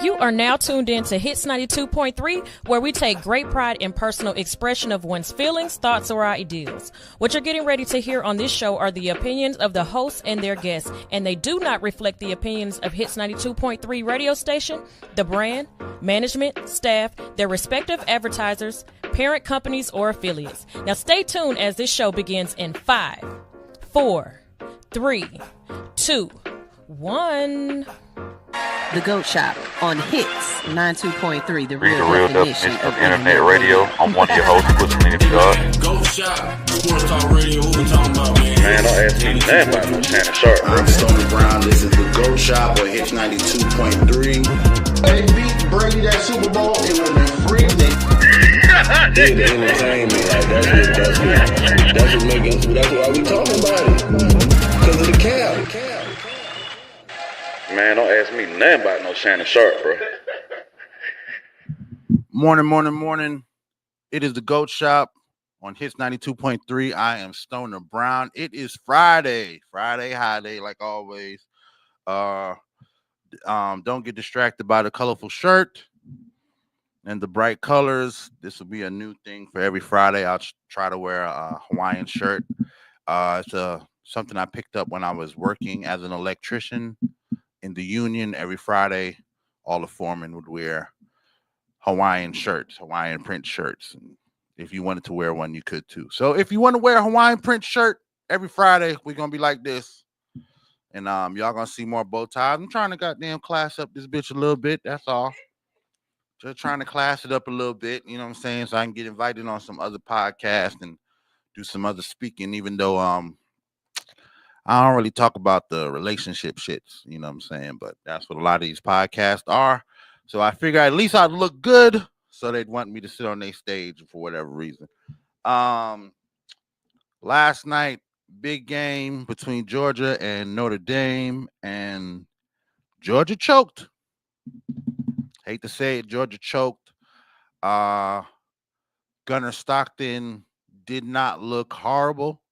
You are now tuned in to Hits 92.3, where we take great pride in personal expression of one's feelings, thoughts, or ideals. What you're getting ready to hear on this show are the opinions of the hosts and their guests, and they do not reflect the opinions of Hits 92.3 radio station, the brand, management, staff, their respective advertisers, parent companies, or affiliates. Now stay tuned as this show begins in 5, 4, 3, 2, 1. The GOAT Shop on Hits 92.3, the Read real definition of internet radio. I'm one of your hosts, Pushalini Da God. GOAT Shop, Sports Talk Radio, who we talking about, man? Man, don't ask me nothing about no Shannon Sharp, bro. I'm Stoney Brown, this is the GOAT Shop on Hits 92.3. They beat Brady that Super Bowl, it would have been free. Yeah, the entertainment, like that's what make us, that's why we talking about it. Because of the cap. Man, don't ask me nothing about no Shannon Sharp, bro. Morning. It is the GOAT Shop on Hits 92.3. I am Stoner Brown. It is Friday high day, like always. Don't get distracted by the colorful shirt and the bright colors. This will be a new thing for every Friday. I'll try to wear a Hawaiian shirt. It's something I picked up when I was working as an electrician in the union. Every Friday, all the foremen would wear Hawaiian shirts, Hawaiian print shirts. And if you wanted to wear one, you could too. So if you want to wear a Hawaiian print shirt every Friday, we're going to be like this. And y'all going to see more bow ties. I'm trying to goddamn class up this bitch a little bit. That's all. Just trying to class it up a little bit. You know what I'm saying? So I can get invited on some other podcasts and do some other speaking, even though I don't really talk about the relationship shits, you know what I'm saying? But that's what a lot of these podcasts are. So I figure at least I'd look good, so they'd want me to sit on their stage for whatever reason. Last night, big game between Georgia and Notre Dame, and Georgia choked. Hate to say it, Georgia choked. Gunnar Stockton did not look horrible,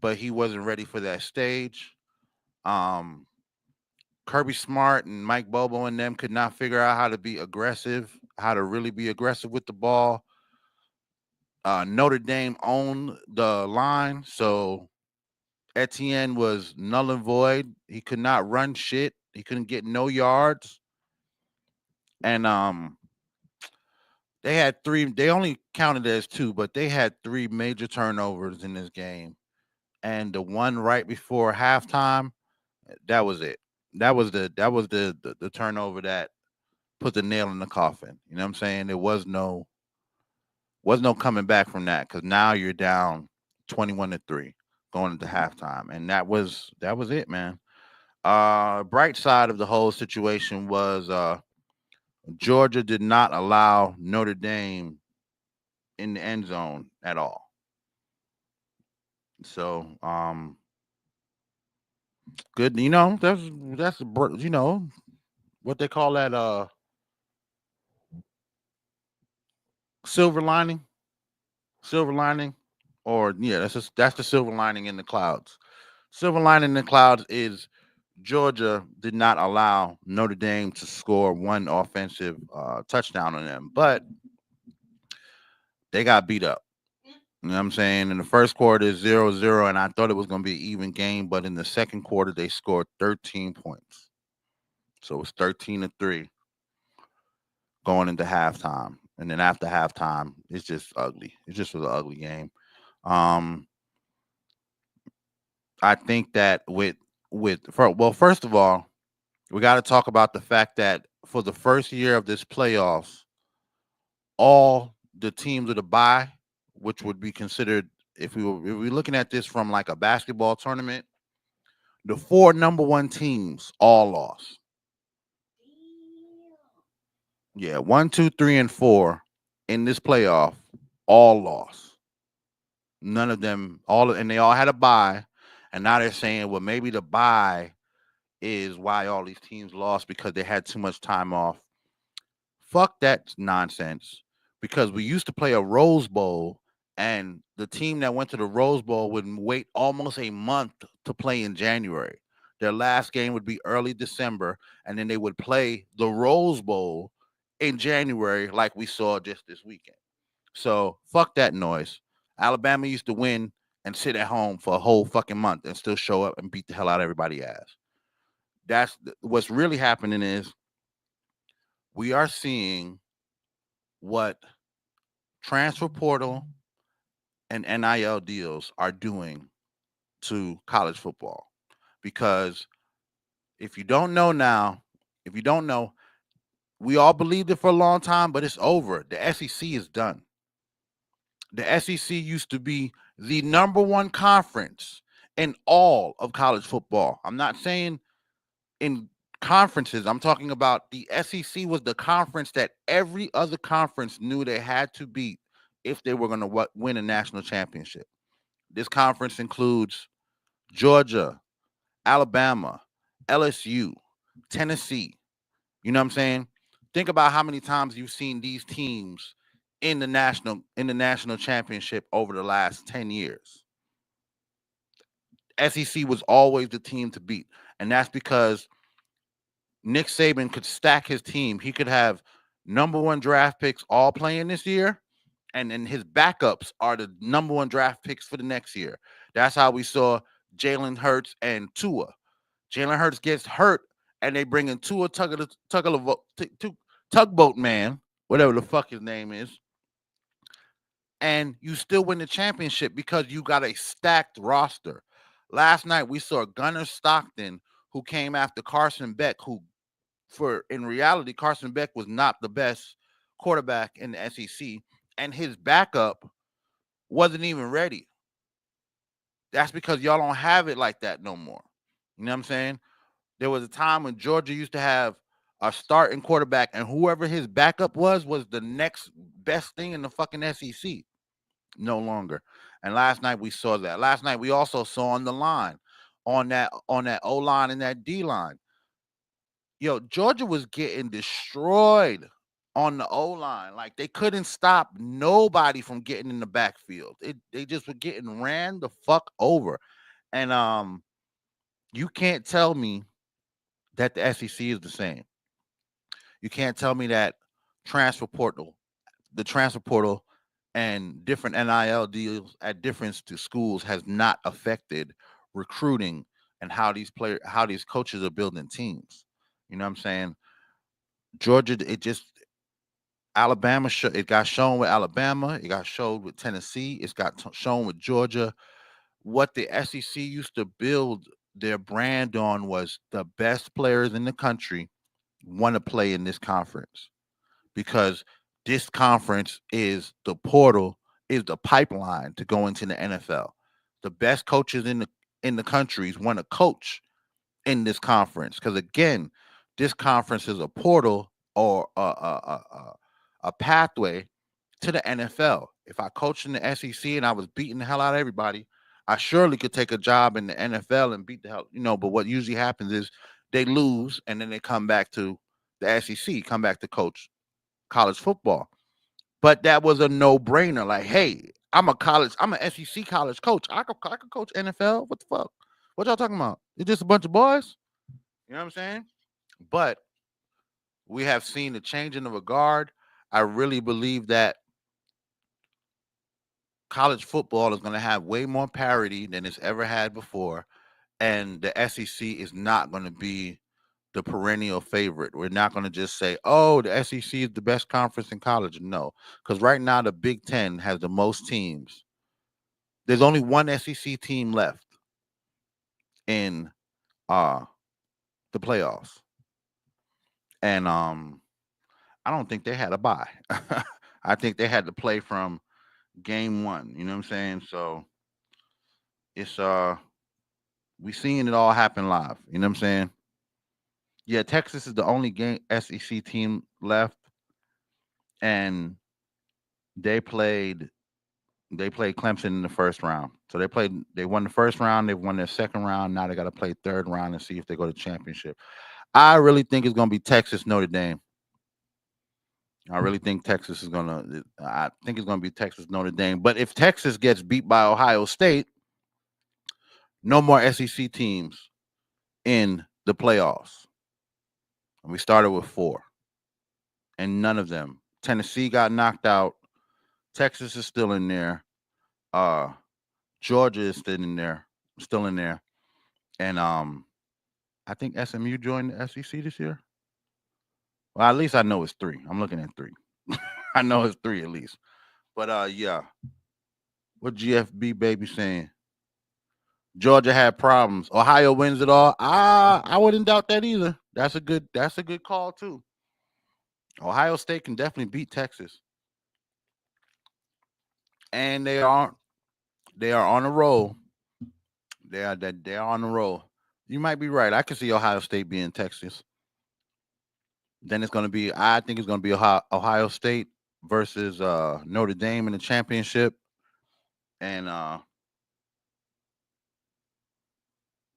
but he wasn't ready for that stage. Kirby Smart and Mike Bobo and them could not figure out how to be aggressive, how to really be aggressive with the ball. Notre Dame owned the line, so Etienne was null and void. He could not run shit. He couldn't get no yards. And they had three. They only counted as two, but they had three major turnovers in this game. And the one right before halftime, that was it. That was the turnover that put the nail in the coffin. You know what I'm saying? There was no coming back from that, because now you're down 21-3 going into halftime, and that was it, man. Bright side of the whole situation was Georgia did not allow Notre Dame in the end zone at all. So, good. You know, that's you know what they call that silver lining, or yeah, that's the silver lining in the clouds. Silver lining in the clouds is Georgia did not allow Notre Dame to score one offensive touchdown on them, but they got beat up. You know what I'm saying? In the first quarter, 0-0, and I thought it was going to be an even game, but in the second quarter, they scored 13 points. So it's 13-3 going into halftime. And then after halftime, it's just ugly. It just was an ugly game. I think that first of all, we got to talk about the fact that for the first year of this playoffs, all the teams with a bye, which would be considered, if we were looking at this from like a basketball tournament, the 4 number 1 teams all lost. Yeah, 1, 2, 3, and 4 in this playoff all lost. None of them, and they all had a bye, and now they're saying, well, maybe the bye is why all these teams lost, because they had too much time off. Fuck that nonsense, because we used to play a Rose Bowl, and the team that went to the Rose Bowl would wait almost a month to play in January. Their last game would be early December, and then they would play the Rose Bowl in January, like we saw just this weekend. So fuck that noise. Alabama used to win and sit at home for a whole fucking month and still show up and beat the hell out of everybody's ass. That's what's really happening is we are seeing what transfer portal and NIL deals are doing to college football. Because if you don't know now, if you don't know, we all believed it for a long time, but it's over. The SEC is done. The SEC used to be the number one conference in all of college football. I'm not saying in conferences, I'm talking about the SEC was the conference that every other conference knew they had to beat if they were going to win a national championship. This conference includes Georgia, Alabama, LSU, Tennessee. You know what I'm saying? Think about how many times you've seen these teams in the national championship over the last 10 years. SEC was always the team to beat, and that's because Nick Saban could stack his team. He could have number one draft picks all playing this year, and then his backups are the number one draft picks for the next year. That's how we saw Jalen Hurts and Tua. Jalen Hurts gets hurt, and they bring in Tua Tugboat Man, whatever the fuck his name is, and you still win the championship because you got a stacked roster. Last night we saw Gunnar Stockton, who came after Carson Beck, in reality, Carson Beck was not the best quarterback in the SEC, and his backup wasn't even ready. That's because y'all don't have it like that no more. You know what I'm saying? There was a time when Georgia used to have a starting quarterback, and whoever his backup was the next best thing in the fucking SEC. No longer. And last night we saw that. Last night we also saw on the line, on that O line and that D line. Yo, Georgia was getting destroyed on the O line. Like they couldn't stop nobody from getting in the backfield. They just were getting ran the fuck over. And you can't tell me that the SEC is the same. You can't tell me that the transfer portal and different NIL deals at different schools has not affected recruiting and how these coaches are building teams. You know what I'm saying? Georgia, Alabama, it got shown with Alabama. It got showed with Tennessee. It's got shown with Georgia. What the SEC used to build their brand on was the best players in the country want to play in this conference because this conference is the portal, is the pipeline to go into the NFL. The best coaches in the countries want to coach in this conference because again, this conference is a portal or a pathway to the NFL. If I coached in the SEC and I was beating the hell out of everybody, I surely could take a job in the NFL and beat the hell, but what usually happens is they lose and then they come back to the SEC, come back to coach college football. But that was a no-brainer. Like, hey, I'm an SEC college coach. I could coach NFL. What the fuck? What y'all talking about? It's just a bunch of boys. You know what I'm saying? But we have seen the change in the regard. I really believe that college football is going to have way more parity than it's ever had before. And the SEC is not going to be the perennial favorite. We're not going to just say, oh, the SEC is the best conference in college. No, because right now the Big Ten has the most teams. There's only one SEC team left in the playoffs. And I don't think they had a bye. I think they had to play from game one. You know what I'm saying? So it's we seeing it all happen live. You know what I'm saying? Yeah, Texas is the only SEC team left, and they played Clemson in the first round. So they won the first round, they've won their second round. Now they got to play third round and see if they go to championship. I really think it's gonna be Texas Notre Dame. I really think Texas is I think it's gonna be Texas Notre Dame. But if Texas gets beat by Ohio State, no more SEC teams in the playoffs. And we started with 4. And none of them. Tennessee got knocked out. Texas is still in there. Georgia is still in there. And I think SMU joined the SEC this year. Well, at least I know it's 3. I'm looking at 3. I know it's 3 at least. But yeah. What GFB baby saying? Georgia had problems. Ohio wins it all. I wouldn't doubt that either. That's a good call too. Ohio State can definitely beat Texas. And they are on a roll. They are on a roll. You might be right. I can see Ohio State being Texas. Then I think it's gonna be Ohio State versus Notre Dame in the championship. And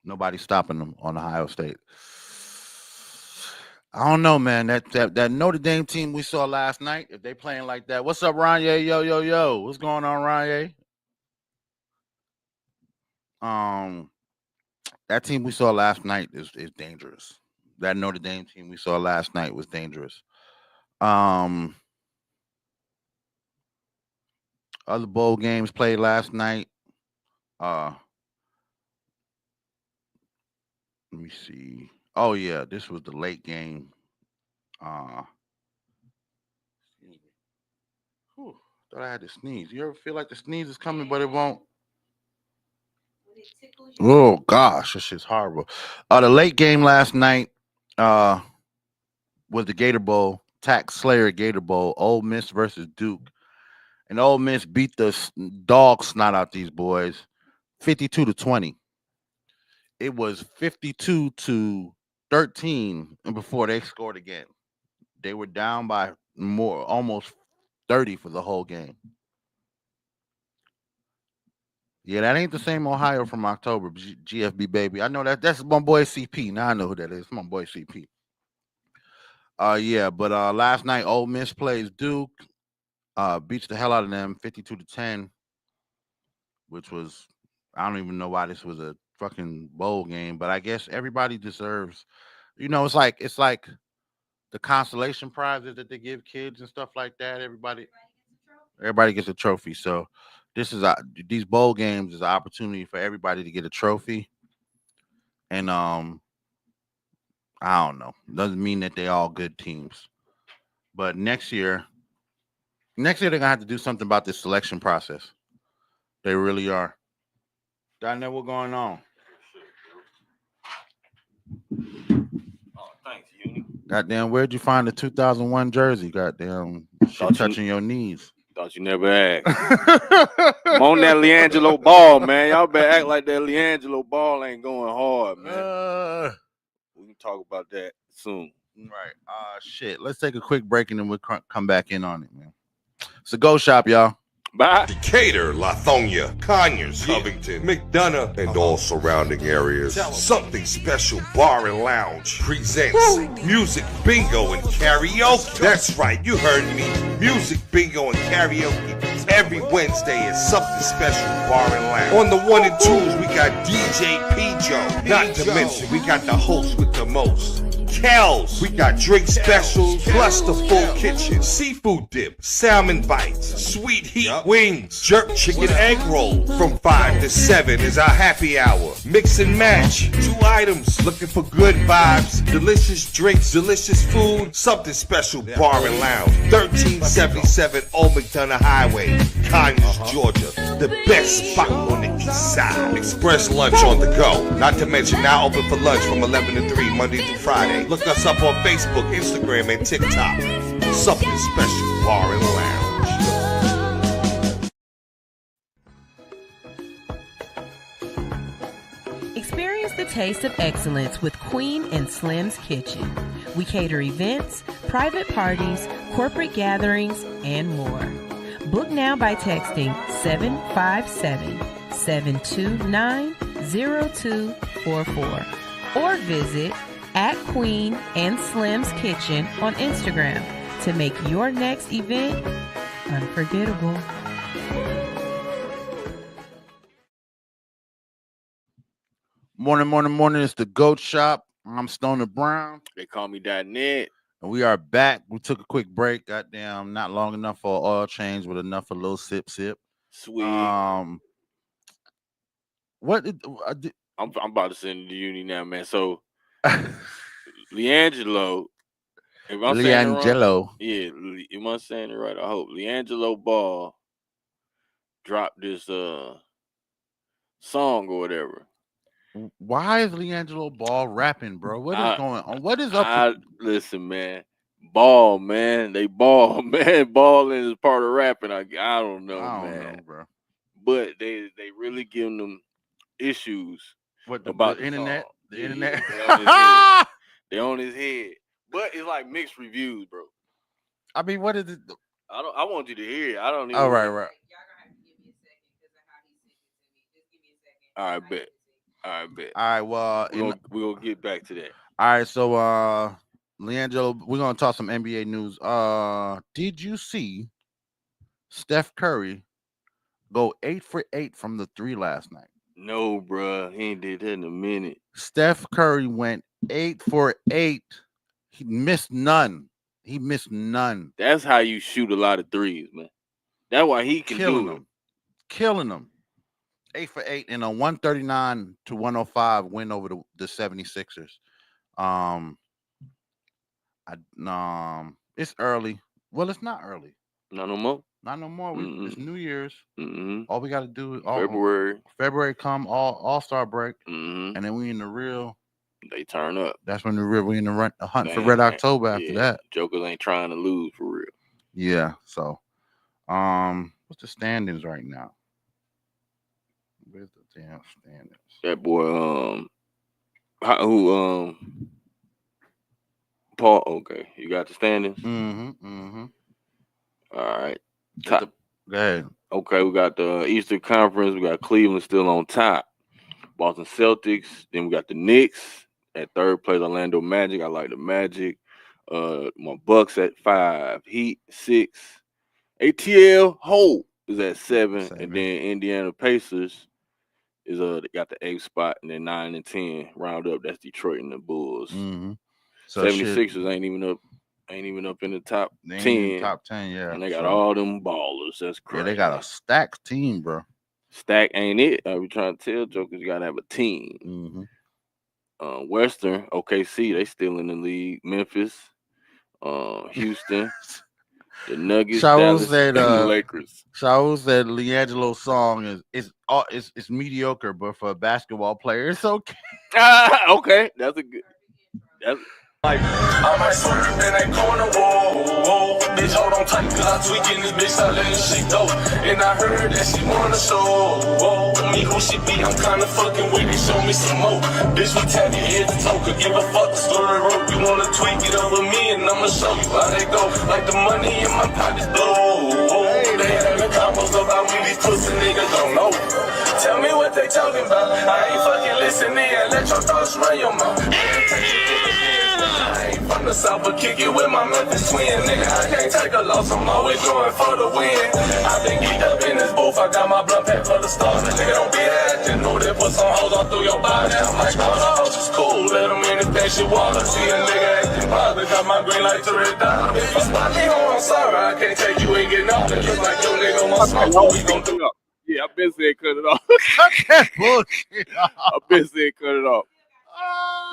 nobody's stopping them on Ohio State. I don't know, man. That Notre Dame team we saw last night, if they playing like that. What's up, Ranye? Yo. What's going on, Ranye? That team we saw last night is dangerous. That Notre Dame team we saw last night was dangerous. Other bowl games played last night. Let me see. Oh yeah, this was the late game. Thought I had to sneeze. You ever feel like the sneeze is coming, but it won't? Oh gosh, this shit's horrible. The late game last night was the Gator Bowl, Tax Slayer Gator Bowl, Ole Miss versus Duke. And Ole Miss beat the dog snot out these boys, 52-20. It was 52-13, and before they scored again. They were down by almost 30 for the whole game. Yeah, that ain't the same Ohio from October, GFB baby. I know that's my boy CP. Now I know who that is. My boy CP. Yeah, but last night Ole Miss plays Duke, beats the hell out of them 52-10, which was, I don't even know why this was a fucking bowl game, but I guess everybody deserves, it's like the consolation prizes that they give kids and stuff like that. Everybody gets a trophy. So these bowl games is an opportunity for everybody to get a trophy. And I don't know. Doesn't mean that they all good teams. But next year they're gonna have to do something about this selection process. They really are. Down there, what's going on? Oh, thanks, Uni. Goddamn, where'd you find the 2001 jersey? Goddamn, shit touching your knees. Thought you never asked. I'm on that LiAngelo Ball, man. Y'all better act like that LiAngelo Ball ain't going hard, man. We can talk about that soon. Right. Shit. Let's take a quick break and then we'll come back in on it, man. It's a GOAT Shop, y'all. Bye. Decatur, Lithonia, Conyers, Covington, McDonough, and all surrounding areas. Something Special Bar and Lounge presents Music Bingo and Karaoke. That's right, you heard me. Music Bingo and Karaoke every Wednesday at Something Special Bar and Lounge. On the 1 and 2s, we got DJ P-Joe. Not to mention, we got the host with the most, Kells. We got drink specials, plus the full kitchen, seafood dip, salmon bites, sweet heat wings, jerk chicken egg roll. From 5 to 7 is our happy hour. Mix and match, 2 items. Looking for good vibes, delicious drinks, delicious food. Something Special Bar and Lounge, 1377 Old McDonough Highway, Conyers, Georgia. The best spot on the east side. Express lunch on the go. Not to mention now open for lunch from 11 to 3 Monday through Friday. Look us up on Facebook, Instagram, and TikTok. Something Special Bar and Lounge. Experience the taste of excellence with Queen and Slim's Kitchen. We cater events, private parties, corporate gatherings, and more. Book now by texting 757-729-0244 or visit at Queen and Slim's Kitchen on Instagram to make your next event unforgettable. Morning. It's the GOAT Shop. I'm Stoner Brown. They call me .net. And we are back. We took a quick break. Goddamn, not long enough for oil change, but enough for a little sip. Sweet. What did I'm about to send it to uni now, man. So Leangelo. If I'm saying it wrong, yeah, am I saying it right? I hope. Leangelo Ball dropped this song or whatever. Why is Leangelo Ball rapping, bro? What is going on? What is up? Listen, man. Ball, man. They ball, man. Balling is part of rapping. I don't know, I don't man. know, bro. But they really giving them issues about the internet. Song. The internet. They on his head. But it's like mixed reviews, bro. I mean, what is it? I want you to hear it. I don't even. Oh, right. Y'all gonna have to give me a second because of how he sent it to me. Just give me a second. All right, bet. All right, well, we're gonna get back to that. All right, so Leangelo, we're gonna talk some NBA news. Did you see Steph Curry go 8 for 8 from the 3 last night? No, bro, he ain't did that in a minute. Steph Curry went 8 for 8. He missed none. That's how you shoot a lot of threes, man. That's why he can do it. Killing them. 8 for 8 in a 139-105 win over the 76ers. It's early. Well, it's not early. Not no more. It's New Year's. Mm-hmm. All we got to do is February come all-star break, and then we in the real. They turn up. That's when we in the hunt for Red October. After that, Jokers ain't trying to lose for real. Yeah. So, what's the standings right now? Where's the damn standings? That boy, Paul. Okay, you got the standings. Mm-hmm. All right. Go ahead. Okay, we got the Eastern Conference. We got Cleveland still on top. Boston Celtics. Then we got the Knicks at third place. Orlando Magic. I like the Magic. My Bucks at 5. Heat 6. ATL Hope is at 7. And then Indiana Pacers is they got the 8th spot, and then 9 and 10 round up. That's Detroit and the Bulls. Mm-hmm. So 76ers ain't even up in the top 10. Top 10, yeah. And they got all them ballers. That's crazy. Yeah, they got a stacked team, bro. Stack ain't it? I be trying to tell jokers you gotta have a team. Mm-hmm. Western, OKC, they still in the league. Memphis, Houston, the Nuggets, Dallas, and the Lakers. Shaul said Leangelo's song is mediocre, but for a basketball player, it's okay. Okay, that's a good. Like, I might swerve and ain't going to war. Bitch, hold on tight, cause I tweaking this bitch, I letting shit go. And I heard that she wanna show me who she be, I'm kinda fucking with it, show me some more. Bitch, we tap you head to toe, could give a fuck the story rope. You wanna tweak it over me, and I'ma show you how they go. Like the money in my pockets blow. They having combos about me, these pussy niggas don't know. Tell me what they talking about, I ain't fucking listening, and let your thoughts run your mouth. I ain't from the south, but kick it with my Memphis twin, nigga. I can't take a loss, I'm always going for the win. I've been geeked up in this booth, I got my blood pack for the stars. And nigga, don't be acting, know that put some hoes all through your body. I'm like, oh, the house is cool, let them in this patient water. See a nigga acting positive, got my green light to red dot. If you spot me home, I'm sorry, I can't take you, ain't getting off. It looks like your nigga want smoke, what we gon' do? Yeah, I been saying cut it off. That bullshit. I been saying cut it off.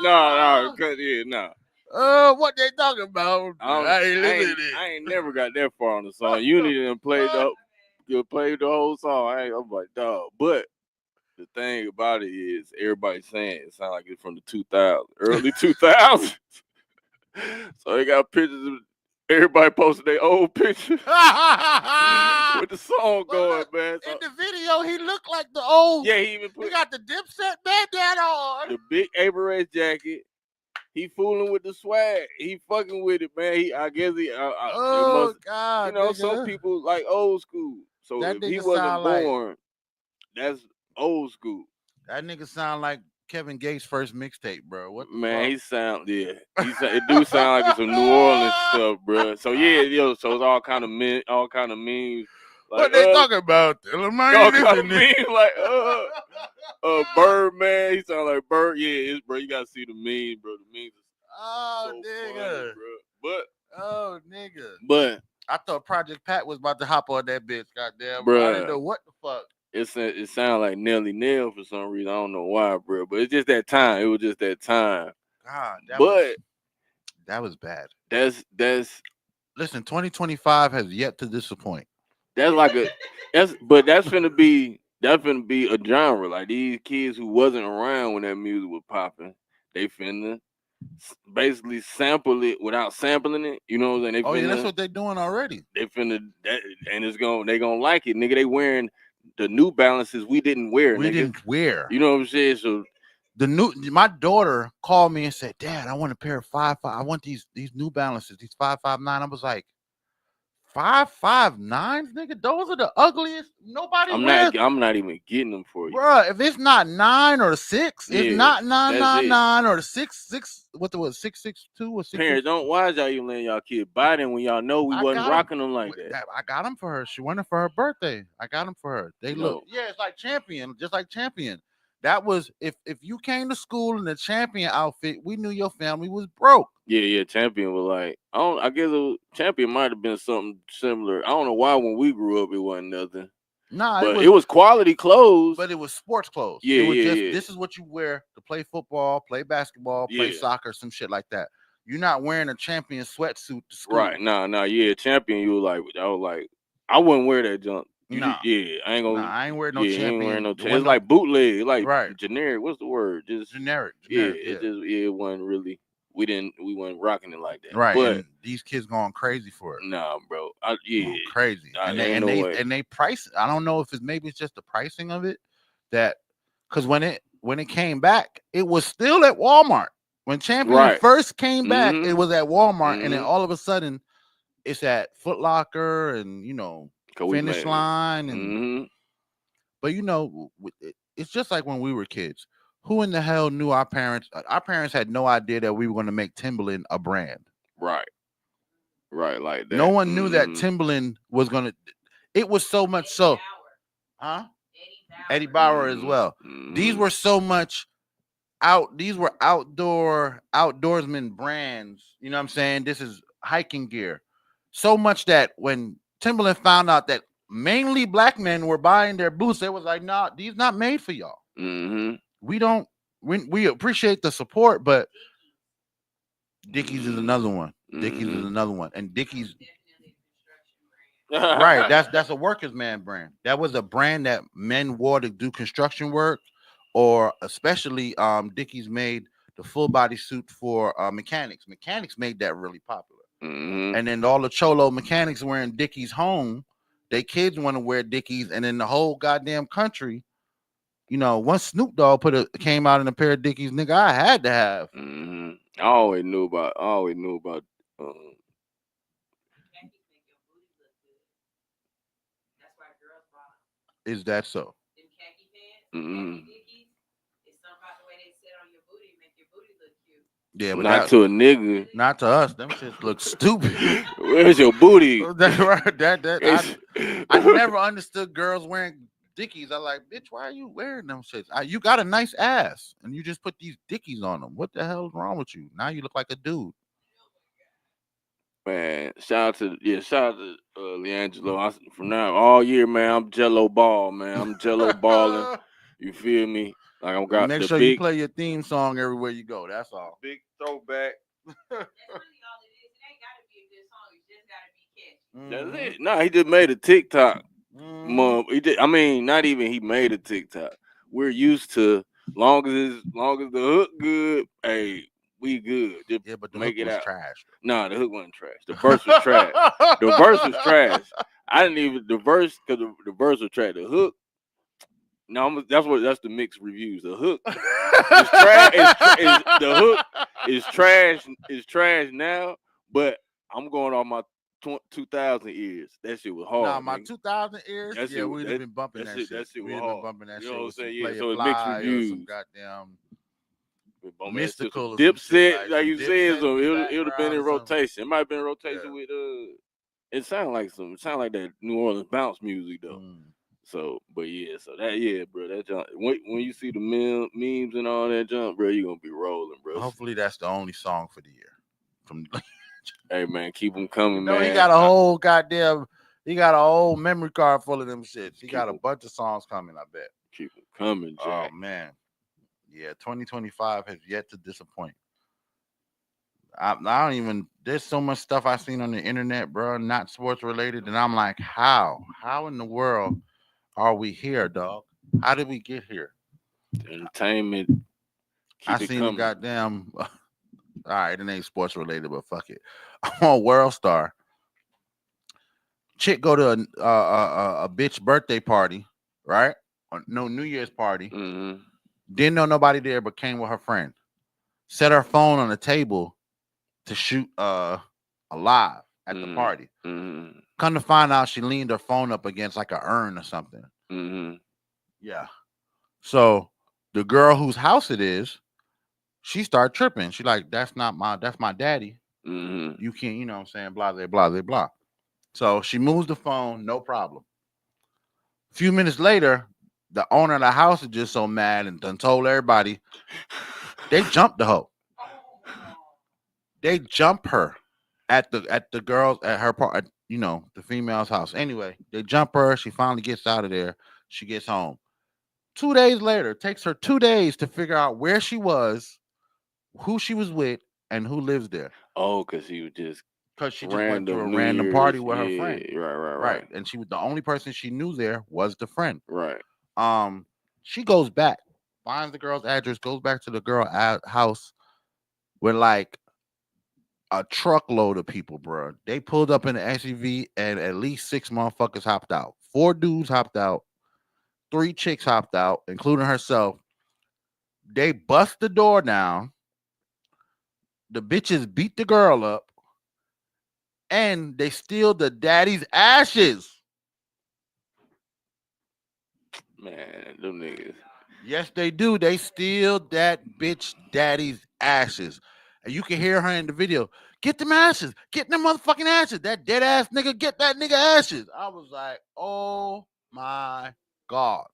No, cut it, nah. What they talking about? I ain't never got that far on the song. You need to play the whole song. I'm like, dog. But the thing about it is, everybody's saying it sounds like it's from the 2000s, early 2000s. So they got pictures of everybody posted their old pictures with the song going, man. So, in the video, he looked like the old. Yeah, he got the Dipset bandana on. The big Average jacket. He fooling with the swag. He fucking with it, man. I guess he. God! You know, nigga. some people like old school. So that if he wasn't born, that's old school. That nigga sound like Kevin Gates' first mixtape, bro. What the man? fuck? He sound it do sound like it's some New Orleans stuff, bro. So yeah, so it's all kind of memes What they talking about? Birdman. He sound like Bird. Yeah, bro. You gotta see the memes, bro. The memes. Oh, So nigga. funny, Nigga. But I thought Project Pat was about to hop on that bitch. Goddamn, bro. I didn't know what the fuck. It sound like Nelly Nell for some reason. I don't know why, bro. But it's just that time. It was just that time. God, that was bad. That's listen. 2025 has yet to disappoint. That's finna be a genre. Like these kids who wasn't around when that music was popping, they finna basically sample it without sampling it. You know what I'm saying? Yeah, that's what they're doing already. They finna and they gonna like it, nigga. They wearing the New Balances we didn't wear. We didn't wear. You know what I'm saying? So my daughter called me and said, "Dad, I want a pair of 5.5. I want these New Balances, these 5.59." I was like, 5.59s, nigga. Those are the ugliest. Nobody wears. I'm not even getting them for you, bro. If it's not 9 or 6, it's not 999 or 6. What the 662 or 6? Parents, don't why y'all even letting y'all kid buy them when y'all know we wasn't rocking them like that. I got them for her. She wanted for her birthday. I got them for her. They look, it's like Champion, just like Champion. That was if you came to school in the Champion outfit, we knew your family was broke. Yeah. Champion was like, I guess Champion might have been something similar. I don't know why when we grew up it wasn't nothing. Nah, but it was quality clothes. But it was sports clothes. Yeah, it was This is what you wear to play football, play basketball, play soccer, some shit like that. You're not wearing a Champion sweatsuit to school. Right. Yeah, Champion, you were like, I wouldn't wear that junk. I ain't gonna. I ain't wearing no Champion. Ain't wearing no it's like bootleg, like generic. What's the word? Just generic. It wasn't really. We weren't rocking it like that. Right. But and these kids going crazy for it. Nah, bro. Crazy. And they price. I don't know if it's just the pricing of it that because when it came back, it was still at Walmart. When Champion first came back, it was at Walmart, and then all of a sudden, it's at Foot Locker and Finish Line and. But it's just like when we were kids. Who in the hell knew our parents? Our parents had no idea that we were going to make Timberland a brand. Right, like that. No one knew that Timberland was going to. It was so much so. Eddie Bauer as well. These were so much These were outdoorsman brands. You know what I'm saying? This is hiking gear. So much that when Timberland found out that mainly black men were buying their boots, they was like, "Nah, these not made for y'all." We appreciate the support, but Dickies is another one. Dickies is another one, and Dickies, right? That's a workers' man brand. That was a brand that men wore to do construction work, or especially Dickies made the full body suit for mechanics. Mechanics made that really popular, and then all the cholo mechanics wearing Dickies home. They kids want to wear Dickies, and then the whole goddamn country. Once Snoop Dogg came out in a pair of Dickies, nigga, I had to have. I always knew about. Is that so? Yeah, but not to a nigga. Not to us. Them shit look stupid. Where's your booty? That's right. I never understood girls wearing Dickies. I like, bitch, why are you wearing them shits? You got a nice ass, and you just put these Dickies on them. What the hell is wrong with you? Now you look like a dude. Man, shout out to Leangelo. From now all year, man, I'm Jello ball, man. I'm Jello balling. You feel me? Like I'm got. Make sure you play your theme song everywhere you go. That's all. Big throwback. That's really all it is. It ain't gotta be a good song. It just gotta be catchy. That's it. No, he just made a TikTok. He did. I mean, not even he made a TikTok. We're used to long as the hook good. Hey, we good. Just but the make hook it was out. Trash. Nah, the hook wasn't trash. The verse was trash. The verse was trash. I didn't even the verse because the verse was trash. The hook. No, that's the mixed reviews. The hook is trash. The hook is trash. Is trash now, but I'm going on my 2000 ears. That shit was hard. Nah, my 2000 ears. We'd have been bumping that shit. That shit was We'd hard. Been bumping that you shit. Know what I'm saying? Yeah, so it's mixed reviews. Some goddamn mystical Dipset, like you said, so it would have been in rotation. It might have been in rotation with It sound like that New Orleans bounce music though. So, but yeah, bro, that jump. When you see the memes and all that jump, bro, you gonna be rolling, bro. Hopefully that's the only song for the year. Hey man, keep them coming, man. He got a whole memory card full of them shits. He got a bunch of songs coming, I bet. Keep them coming, Jack. Oh man, yeah, 2025 has yet to disappoint. I don't even. There's so much stuff I've seen on the internet, bro, not sports related, and I'm like, how in the world are we here, dog? How did we get here? Entertainment. I seen the goddamn. All right, it ain't sports related, but fuck it. I'm on World Star. Chick go to a bitch birthday party, right? No, New Year's party. Mm-hmm. Didn't know nobody there, but came with her friend. Set her phone on the table to shoot a live at the party. Mm-hmm. Come to find out, she leaned her phone up against like an urn or something. Mm-hmm. Yeah. So the girl whose house it is, she started tripping. She like, that's my daddy. Mm-hmm. You can't, you know what I'm saying, blah, blah, blah, blah, blah. So she moves the phone, no problem. A few minutes later, the owner of the house is just so mad and done told everybody, they jumped the hoe. They jump her at the girls at her part, you know, the female's house. Anyway, they jump her. She finally gets out of there. She gets home. 2 days later, it takes her 2 days to figure out where she was, who she was with, and who lives there. Oh, because she went to a random party with her friend. Right. And she was the only person she knew there was the friend. Right. She goes back, finds the girl's address, goes back to the girl house with like a truckload of people, bro. They pulled up in an SUV and at least 6 motherfuckers hopped out. 4 dudes hopped out. 3 chicks hopped out, including herself. They bust the door down. The bitches beat the girl up. And they steal the daddy's ashes. Man, them niggas. Yes, they do. They steal that bitch daddy's ashes. And you can hear her in the video. Get them ashes. Get them motherfucking ashes. That dead ass nigga, get that nigga ashes. I was like, oh my God.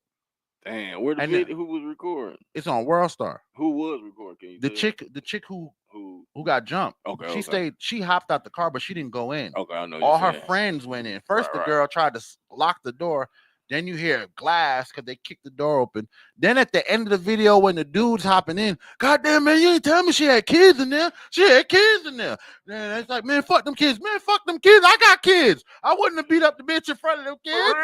Damn, who was recording? It's on World Star. Who was recording? The chick who got jumped. Okay. She hopped out the car, but she didn't go in. Okay, I know. All her friends went in. First, the girl tried to lock the door. Then you hear glass because they kicked the door open. Then at the end of the video, when the dude's hopping in, goddamn man, you ain't tell me she had kids in there. She had kids in there. Then it's like, man, fuck them kids. Man, fuck them kids. I got kids. I wouldn't have beat up the bitch in front of them kids.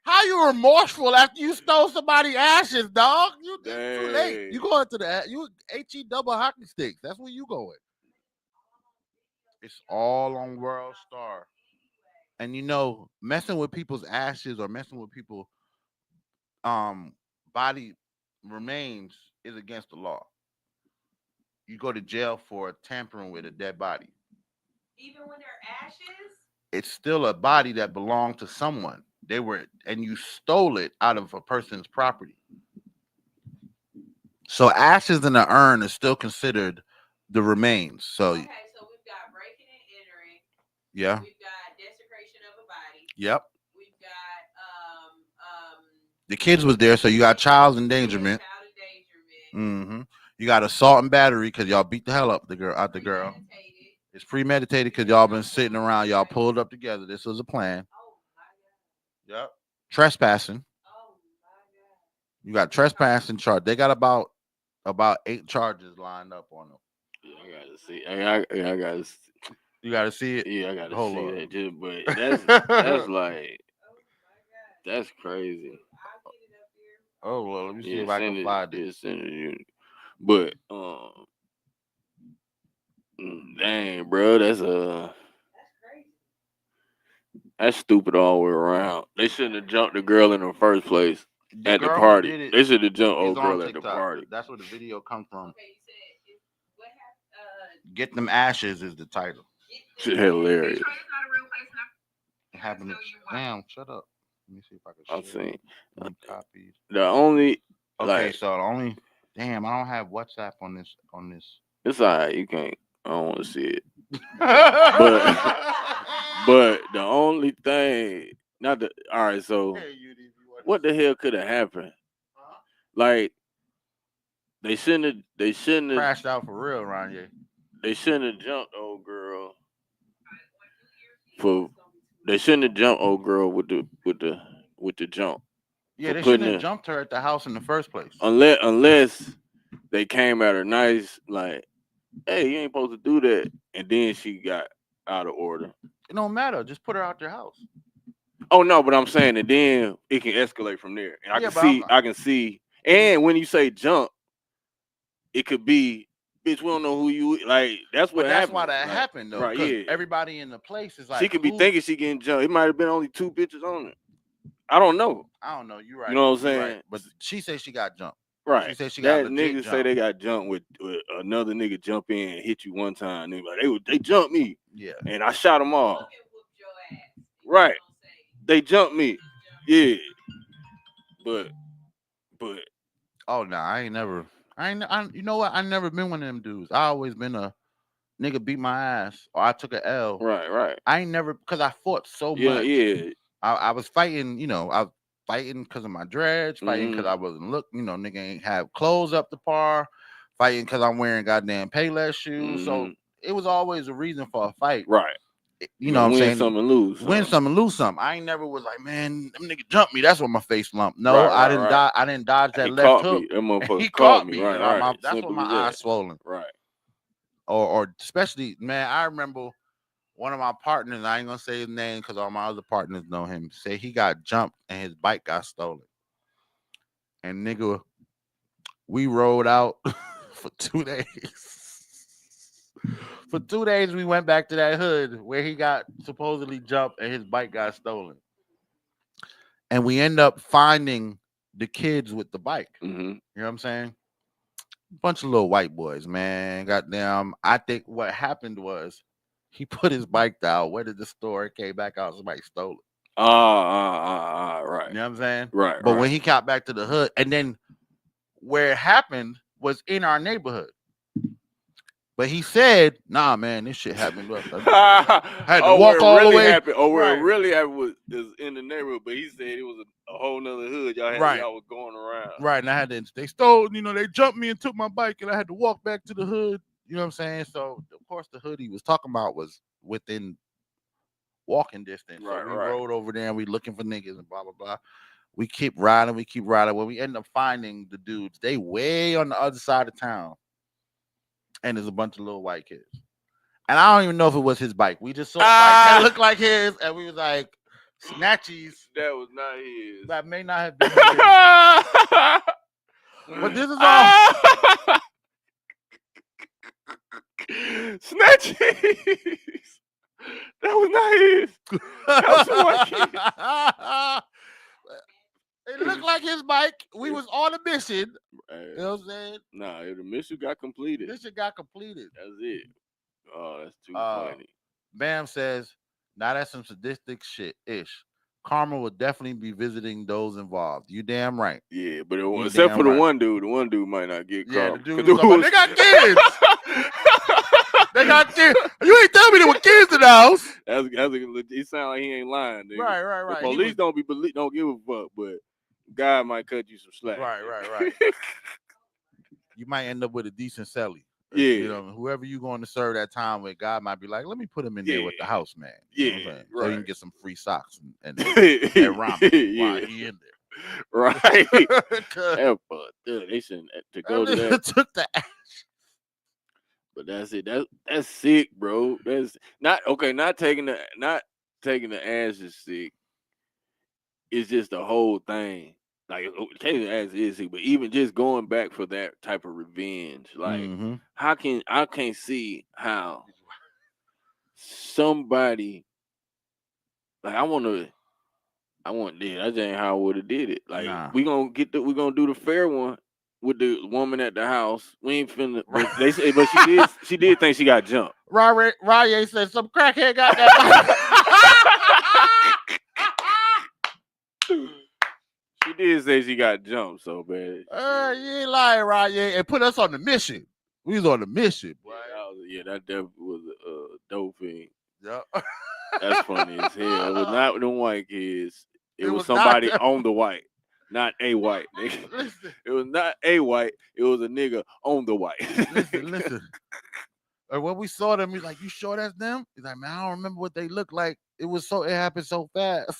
How you remorseful after you stole somebody's ashes, dog? You too late. You going to the HE double hockey sticks. That's where you going. It's all on World Star. And you know, messing with people's ashes or messing with people's body remains is against the law. You go to jail for tampering with a dead body. Even when they're ashes? It's still a body that belonged to someone. And you stole it out of a person's property. So ashes in the urn is still considered the remains. So okay, so we've got breaking and entering. Yeah. We've got desecration of a body. Yep. We've got the kids was there, so you got child endangerment. Mm-hmm. You got assault and battery because y'all beat the hell up the girl. It's premeditated because y'all been sitting around. Y'all pulled up together. This was a plan. Yep. Trespassing. Oh my God. You got trespassing charge. They got about 8 charges lined up on them. Yeah, I gotta see. I gotta. You gotta see it. Yeah, I gotta Hold see on. that too. But that's like that's crazy. Oh well, let me see if I can find it. But dang, bro, that's crazy. That's stupid all the way around. They shouldn't have jumped the girl in the first place at the party. They should have jumped old girl at the party. That's where the video comes from. Okay, you said what happened? Get them ashes is the title. Shit hilarious. It happened to damn. Shut up. Let me see if I can. I've seen copies. The only so the only damn. I don't have WhatsApp on this. It's alright. You can't. I don't want to see it. But the only thing, not the. All right, so what the hell could have happened? Like they shouldn't have crashed out for real around here. They shouldn't have jumped old girl for. They shouldn't have jumped old girl with the jump. Yeah, they shouldn't have jumped her at the house in the first place. Unless they came at her nice, like, hey, you ain't supposed to do that, and then she got out of order. It don't matter. Just put her out your house. Oh no, but I'm saying that then it can escalate from there. And I can see. And when you say jump, it could be, bitch, we don't know who you like. That's what happened. That's why that happened though. Right, yeah. Everybody in the place is like, she could be thinking she getting jumped. It might have been only 2 bitches on it. I don't know. You're right. You know what I'm saying? Right. But she said she got jumped. Right. She said she got niggas jumped. say they got jumped with another nigga jump in and hit you one time. They jumped me. Yeah. And I shot them all. Right. They jumped me. Yeah. But oh no, you know what? I never been one of them dudes. I always been a nigga beat my ass or I took a L. Right. I ain't never, because I fought so much. Yeah. I was fighting, I was fighting because of my dreads, fighting because I wasn't nigga ain't have clothes up to par, fighting because I'm wearing goddamn Payless shoes. So it was always a reason for a fight. Right. You know what I'm saying? Win some and lose. Win some and lose some. I ain't never was like, man, them nigga jumped me. That's what my face lumped. No, I didn't die. I didn't dodge that left hook. That motherfucker he caught me. Right. That's what my eyes swollen. Right. Or especially, man, I remember one of my partners, I ain't gonna say his name because all my other partners know him, say he got jumped and his bike got stolen. And nigga, we rode out for 2 days. For 2 days, we went back to that hood where he got supposedly jumped and his bike got stolen. And we end up finding the kids with the bike. Mm-hmm. You know what I'm saying? Bunch of little white boys, man. Goddamn. I think what happened was he put his bike down, went to the store, came back out, somebody stole it. Right. You know what I'm saying? Right. But when he got back to the hood, and then where it happened was in our neighborhood. But he said, nah, man, this shit happened. I had to walk all the way. Where it really happened is in the neighborhood, but he said it was a whole nother hood. Y'all was going around. Right, and I had to, they stole, they jumped me and took my bike, and I had to walk back to the hood. You know what I'm saying? So, of course, the hood he was talking about was within walking distance. Right, so we rode over there, and we looking for niggas and blah, blah, blah. We keep riding. When we end up finding the dudes, they way on the other side of town. And there's a bunch of little white kids. And I don't even know if it was his bike. We just saw a bike that looked like his, and we was like, snatchies. That was not his. That may not have been his. But this is all. Snatchies. That was not his. That was some white kid. It looked like his bike. We was on a mission. You know what I'm saying? Nah, the mission got completed. Mission got completed. That's it. Oh, that's too funny. Bam says, now that's some sadistic shit-ish. Karma will definitely be visiting those involved. You damn right. Yeah, but except for the one dude might not get caught. Yeah, the dude they got kids. They got kids. You ain't telling me there were kids in the house. It sounds like he ain't lying. Nigga. Right. The police don't give a fuck, but God might cut you some slack. Right. You might end up with a decent celly. Yeah. Whoever you going to serve that time with, God might be like, let me put him in there with the house man. Yeah, right. So you can get some free socks and ramen while he in there. Right. They shouldn't to go to that. Took the ash. But that's it. That's sick, bro. That's not okay. Not taking the ass is sick. It's just the whole thing. Like taking the ass is sick, but even just going back for that type of revenge, like I can't see how somebody like I just ain't how I would have did it. Like we gonna do the fair one with the woman at the house. We ain't finna. They say, but she did think she got jumped. Rye said some crackhead got that. She did say she got jumped so bad. You ain't lying, Rye. And put us on the mission. We was on the mission, boy. Yeah, that definitely was a dope thing. Yep. That's funny as hell. It was not them white kids. It was was somebody not them. on the white, not a white. Nigga. Listen. It was not a white. It was a nigga on the white. Listen. Or when we saw them, he's like, "You sure that's them?" He's like, "Man, I don't remember what they look like. It happened so fast."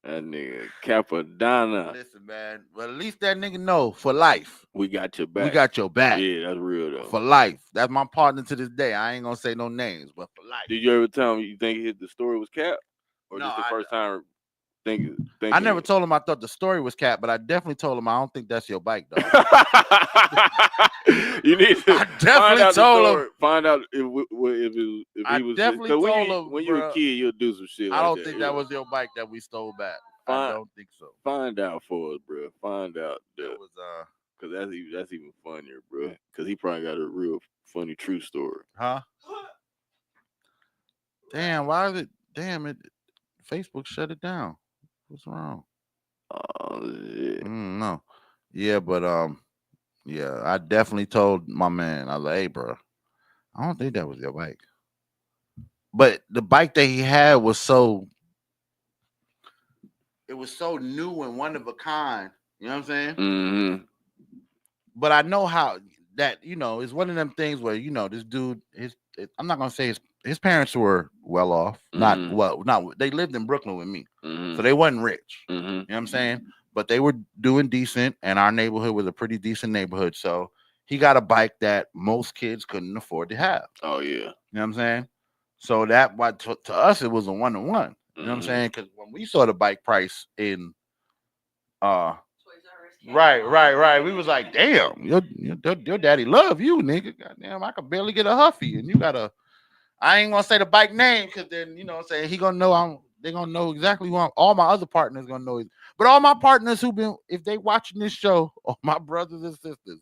That nigga Capadonna. Listen, man. Well, at least that nigga know for life. We got your back. We got your back. Yeah, that's real though. For life. That's my partner to this day. I ain't gonna say no names, but for life. Did you ever tell him you think the story was cap, or No, just the first time? I never told him I thought the story was cap, but I definitely told him I don't think that's your bike, though. You need to I definitely told him. Find out if he was. Definitely told him when you're a kid, you'll do some shit. I don't think that was your bike that we stole back. I don't think so. Find out for us, bro. Find out. It was because that's even funnier, bro. Because he probably got a real funny true story. Huh? Damn, why is it? Damn it! Facebook shut it down. What's wrong? Oh shit. No. Yeah, but yeah, I definitely told my man. I was like, "Hey, bro, I don't think that was your bike." But the bike that he had was so new and one of a kind. You know what I'm saying? Mm-hmm. But I know how that, it's one of them things where, this dude, I'm not gonna say his parents were well off. They lived in Brooklyn with me. Mm-hmm. So they wasn't rich. Mm-hmm. You know what I'm saying? But they were doing decent, and our neighborhood was a pretty decent neighborhood. So he got a bike that most kids couldn't afford to have. Oh yeah. You know what I'm saying? So that to us it was a 1-to-1. You know what I'm saying? Because when we saw the bike price in Right. We was like, damn, your daddy love you, nigga. Goddamn, I could barely get a Huffy, and you got a. I ain't gonna say the bike name because then what I'm saying, he gonna know they're gonna know exactly who all my other partners gonna know. But all my partners if they watching this show, all my brothers and sisters,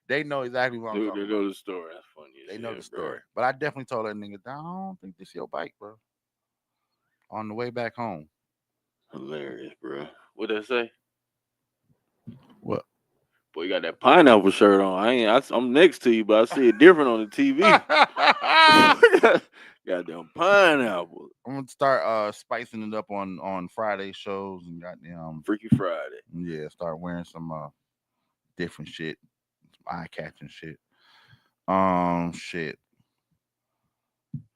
they know exactly what I'm talking about. They know the story. That's funny. They know the story. But I definitely told that nigga, I don't think this is your bike, bro. On the way back home. Hilarious, bro. What'd I say? What? Boy, you got that pineapple shirt on. I'm next to you, but I see it different on the TV. Goddamn pineapple. I'm gonna start spicing it up on Friday shows and goddamn Freaky Friday. Yeah, start wearing some different shit, some eye-catching shit. Shit.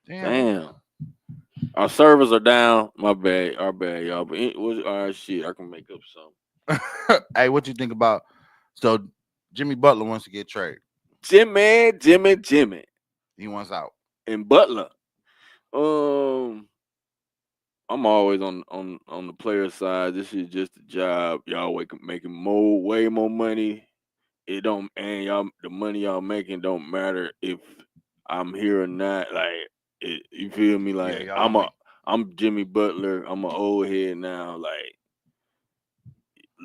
Damn. Our servers are down. My bad. Our bad, y'all. But all right, shit. I can make up something. Hey, what you think about? So Jimmy Butler wants to get traded. Jimmy. He wants out. And Butler. I'm always on the player side. This is just a job. Y'all making way more money. It don't, and y'all, the money y'all making don't matter if I'm here or not. Like, you feel me? Like, I'm Jimmy Butler. I'm an old head now. Like,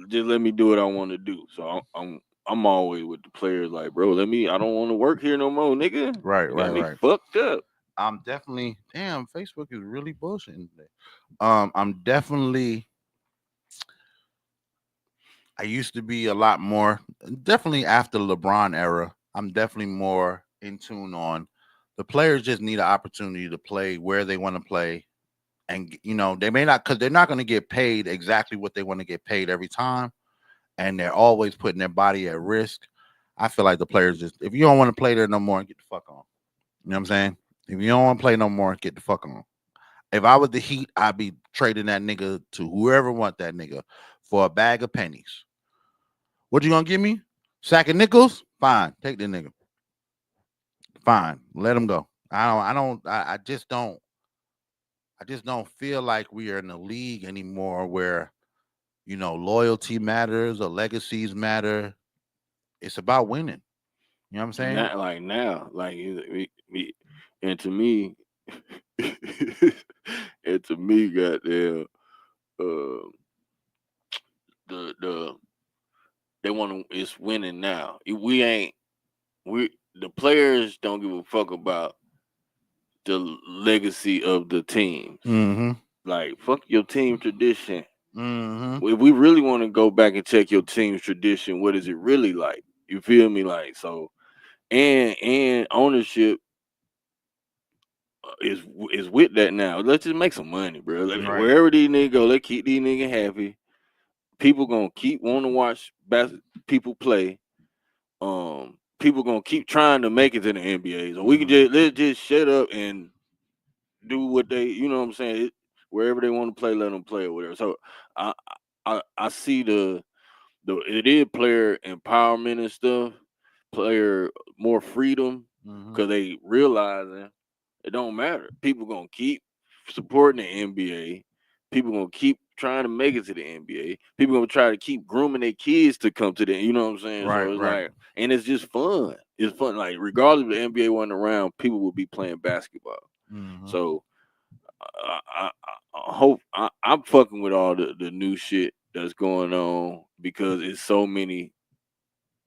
just let me do what I want to do. So I'm always with the players. Like, bro, I don't want to work here no more, nigga. Right. Fucked up. I'm definitely. Damn, Facebook is really bullshitting today. I'm definitely. I used to be a lot more, definitely after LeBron era, I'm definitely more in tune on the players just need an opportunity to play where they want to play. And, they may not, because they're not going to get paid exactly what they want to get paid every time. And they're always putting their body at risk. I feel like the players just, if you don't want to play there no more, get the fuck on. You know what I'm saying? If you don't want to play no more, get the fuck on. If I was the Heat, I'd be trading that nigga to whoever want that nigga for a bag of pennies. What you gonna give me? Sack of nickels? Fine, take the nigga. Fine, let him go. I just don't feel like we are in a league anymore where, loyalty matters or legacies matter. It's about winning. You know what I'm saying? And to me, goddamn, they want to. It's winning now. The players don't give a fuck about the legacy of the team. Mm-hmm. Like, fuck your team tradition. Mm-hmm. If we really want to go back and check your team's tradition, what is it really like? You feel me? Like, so and ownership is with that now. Let's just make some money, bro. Right. Wherever these niggas go, let's keep these niggas happy. People gonna keep wanting to watch people play. People gonna keep trying to make it to the NBA. So we can let's just shut up and do what they, you know what I'm saying? Wherever they want to play, let them play or whatever. So I see it is player empowerment and stuff, player more freedom, because they realizing it don't matter. People gonna keep supporting the NBA. People gonna keep trying to make it to the NBA. People gonna try to keep grooming their kids to come to the, you know what I'm saying? Right, So it's right. like, and it's just fun. It's fun. Like regardless of the NBA wasn't around, people will be playing basketball. So I hope I'm fucking with all the new shit that's going on because it's so many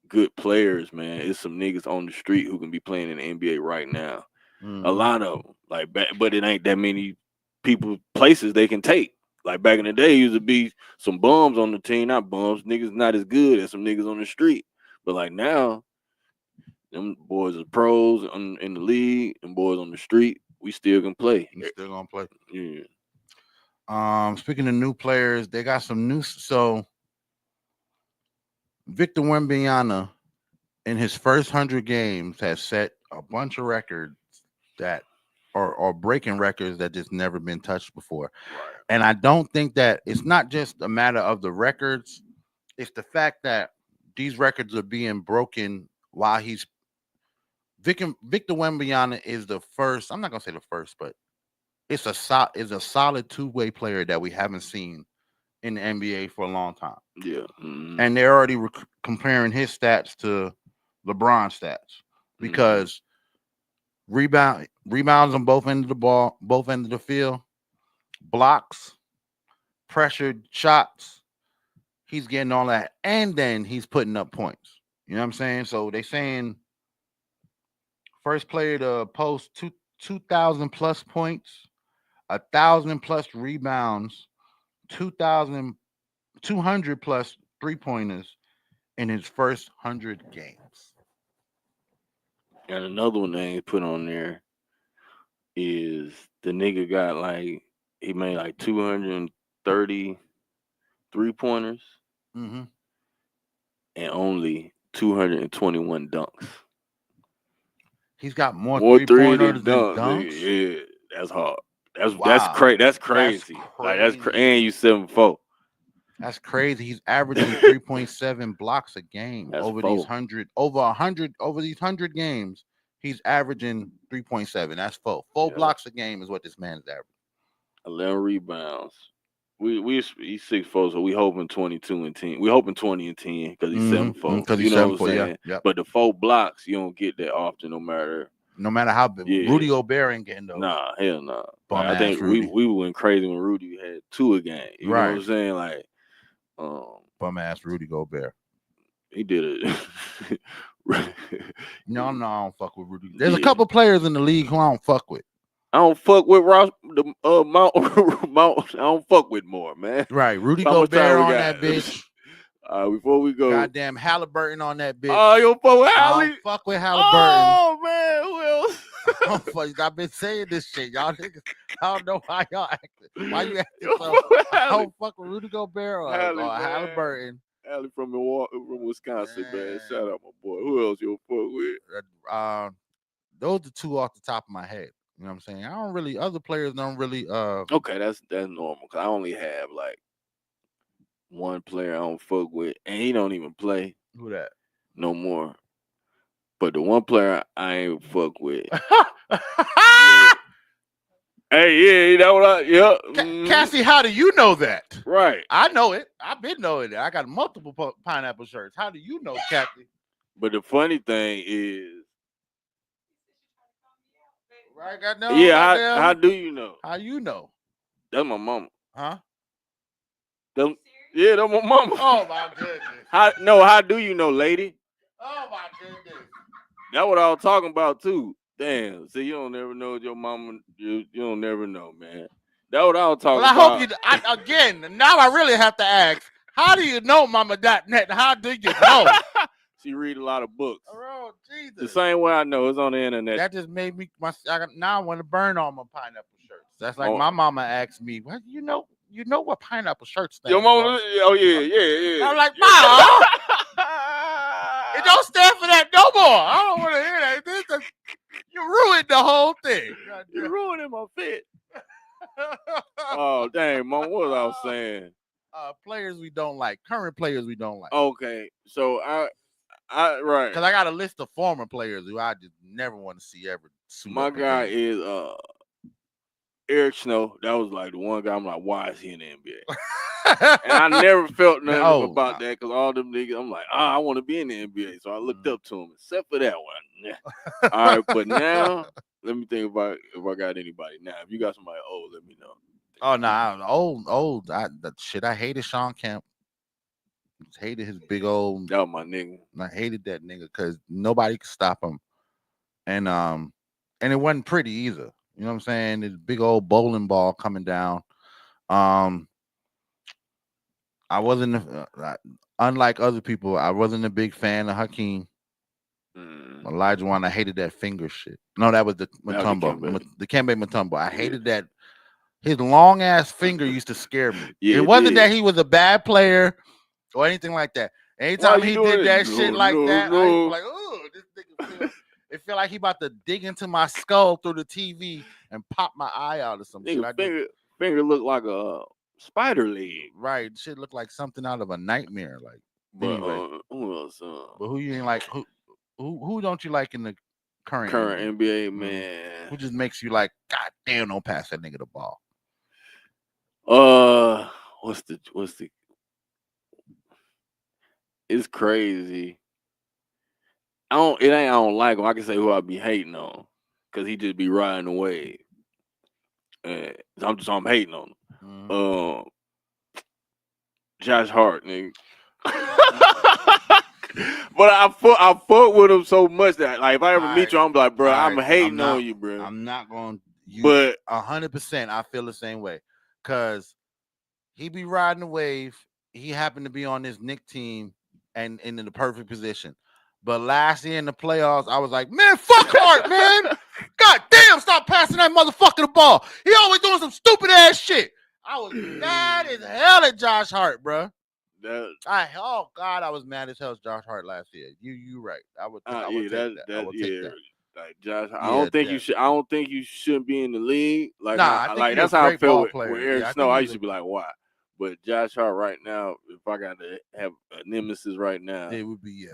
good players, man. It's some niggas on the street who can be playing in the NBA right now. A lot of them, like, but it ain't that many places they can take. Like back in the day, used to be some bums on the team, not bums, niggas not as good as some niggas on the street. But like now, them boys are pros in the league, and boys on the street, we still can play. We still gonna play. Yeah. Speaking of new players, they got some new. So Victor Wembanyama, in his first 100 games, has set a bunch of records that are breaking records that just never been touched before. Right. And I don't think that it's not just a matter of the records; it's the fact that these records are being broken while he's Victor Wembanyama is the first. I'm not gonna say the first, but it's a solid two-way player that we haven't seen in the NBA for a long time. Yeah. And they're already comparing his stats to LeBron stats because rebounds on both ends of the ball, both ends of the field, blocks, pressured shots. He's getting all that, and then he's putting up points. You know what I'm saying? So they saying first player to post 2,000 plus points, 1,000 plus rebounds, 200 plus 3-pointers in his first 100 games. And another one they ain't put on there is the nigga got he made 230 3-pointers and only 221 dunks. He's got more three-pointers than dunks. Yeah, that's hard. That's crazy. That's crazy. And you 7'4". That's crazy. He's averaging 3.7 blocks a game over these 100 games. He's averaging 3.7. That's four blocks a game is what this man is averaging. 11 rebounds. He's 6'4", so we hoping 22 and 10. We hoping 20 and 10 because he's 7'4". Because he's 7'4". Yeah. But the 4 blocks you don't get that often, no matter how big. Rudy Gobert ain't getting those. Nah, hell no. Nah. I think we went crazy when Rudy had 2 a game. You know what I'm saying? Bum ass Rudy Gobert. He did it. No, I don't fuck with Rudy. There's a couple players in the league who I don't fuck with. I don't fuck with Mount. I don't fuck with more, man. Right, Rudy Gobert on that bitch. Before we go, goddamn Halliburton on that bitch. Oh, you don't fuck with Hallie? I don't fuck with Halliburton. Oh man, who else? I've been saying this shit, y'all niggas. I don't know why y'all acting. Why you acting so? I don't fuck with Rudy Gobert or Halliburton. Hallie from Wisconsin, man. Shout out my boy. Who else you fuck with? Those are 2 off the top of my head. You know what I'm saying? Other players don't really Okay, that's normal because I only have one player I don't fuck with, and he don't even play. Who that? No more. But the one player I ain't fuck with. Hey, that what Cassie, how do you know that? Right. I know it. I've been knowing it. I got multiple pineapple shirts. How do you know, Cassie? But the funny thing is, right, goddamn. Yeah, how do you know? How you know? That's my mama. Huh? That's my mama. Oh my goodness. How do you know, lady? Oh my goodness. That's what I was talking about too. Damn. See, you don't never know your mama. You don't never know, man. That's what I was talking about. I hope you. Again, now I really have to ask. How do you know Mama.net? How do you know? She read a lot of books. Bro, Jesus. The same way I know it's on the internet. That just made me now I want to burn all my pineapple shirts. That's like Oh. my mama asked me, "What you know what pineapple shirts stand Your for?" mama, oh yeah. I'm like, "Ma, it don't stand for that no more. I don't want to hear that. You ruined the whole thing. You're ruining my fit." Oh dang, mom, what was I was saying? Players we don't like, current players we don't like. Okay, so I right. Because I got a list of former players who I just never want to see ever. My guy is Eric Snow. That was like the one guy I'm like, why is he in the NBA? And I never felt nothing about that because all them niggas, I'm like, I want to be in the NBA. So I looked up to him, except for that one. All right, but now let me think about if I got anybody. Now, if you got somebody old, let me know. Oh no, old. I hated Sean Kemp. Hated his big old. That was my nigga. I hated that nigga because nobody could stop him, and it wasn't pretty either. You know what I'm saying? This big old bowling ball coming down. I wasn't unlike other people. I wasn't a big fan of Hakeem. Elijah Wan, I hated that finger shit. No, that was the Mutombo, the Kembe Mutombo. I hated that. His long ass finger used to scare me. Yeah, it wasn't that he was a bad player or anything like that. Anytime he did that shit like that, I was like, oh, this nigga it feel like he about to dig into my skull through the TV and pop my eye out or some shit. Finger looked like a spider leg. Right. Shit looked like something out of a nightmare. Like, but anyway. Who else? But who you ain't like? Who don't you like in the current NBA, man? Who just makes you like, God damn, don't pass that nigga the ball. What's the it's crazy. I don't like him. I can say who I be hating on because he just be riding the wave. And I'm hating on him. Josh Hart, nigga. But I fuck with him so much that like if I ever meet you, I'm like, bro, I'm hating on you, bro. I'm not going. But 100%, I feel the same way. Cause he be riding the wave. He happened to be on this Knicks team and in the perfect position. But last year in the playoffs, I was like, man, fuck Hart, man. God damn, stop passing that motherfucker the ball. He always doing some stupid ass shit. I was mad as hell at Josh Hart, bro. Oh God, I was mad as hell at Josh Hart last year. You right. I would take that. Like Josh, I don't think you should. I don't think you shouldn't be in the league. Like, I think that's how I felt with Eric Snow. I used to be like, why? But Josh Hart right now, if I got to have a nemesis right now, it would be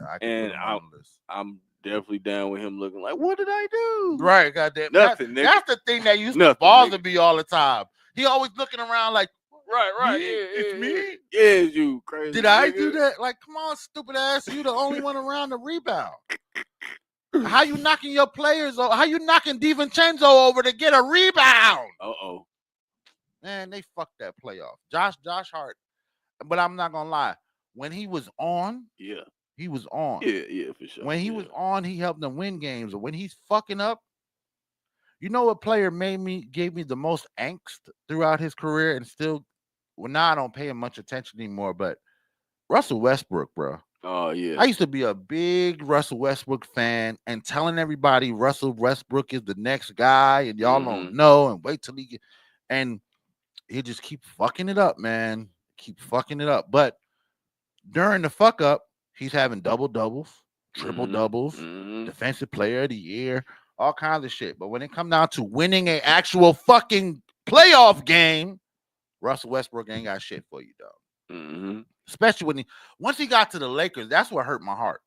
I'm definitely down with him looking like, what did I do? Right, goddamn. Nothing. That's the thing that used to bother me all the time. He always looking around like, right. It's me. Yeah, it's you. Crazy. Did I do that? Like, come on, stupid ass. You the only one around the rebound. How you knocking your players over? How you knocking DiVincenzo over to get a rebound? Man, they fucked that playoff. Josh Hart. But I'm not gonna lie. When he was on, he was on. Yeah, for sure. When he was on, he helped them win games. When he's fucking up, you know what player gave me the most angst throughout his career and still, well, now I don't pay him much attention anymore, but Russell Westbrook, bro. Oh, yeah. I used to be a big Russell Westbrook fan and telling everybody Russell Westbrook is the next guy and y'all don't know and wait till he get, and he just keep fucking it up, man. Keep fucking it up. But during the fuck up, he's having double-doubles, triple-doubles, defensive player of the year, all kinds of shit. But when it comes down to winning an actual fucking playoff game, Russell Westbrook ain't got shit for you, dog. Especially once he got to the Lakers, that's what hurt my heart.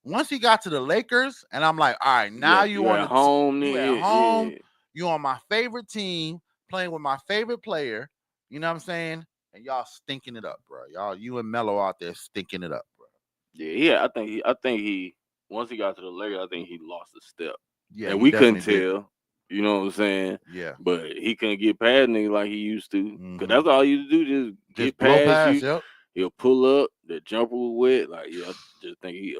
Once he got to the Lakers, and I'm like, all right, now you at home, you on my favorite team, playing with my favorite player. You know what I'm saying? And y'all stinking it up, bro. You and Melo out there stinking it up, bro. Yeah. I think he once he got to the Lakers, I think he lost a step. Yeah, and we couldn't tell. You know what I'm saying? Yeah. But he couldn't get past niggas like he used to. Because that's all he used to do, just get past you. Yep. He'll pull up, the jumper was wet. Like, I just think he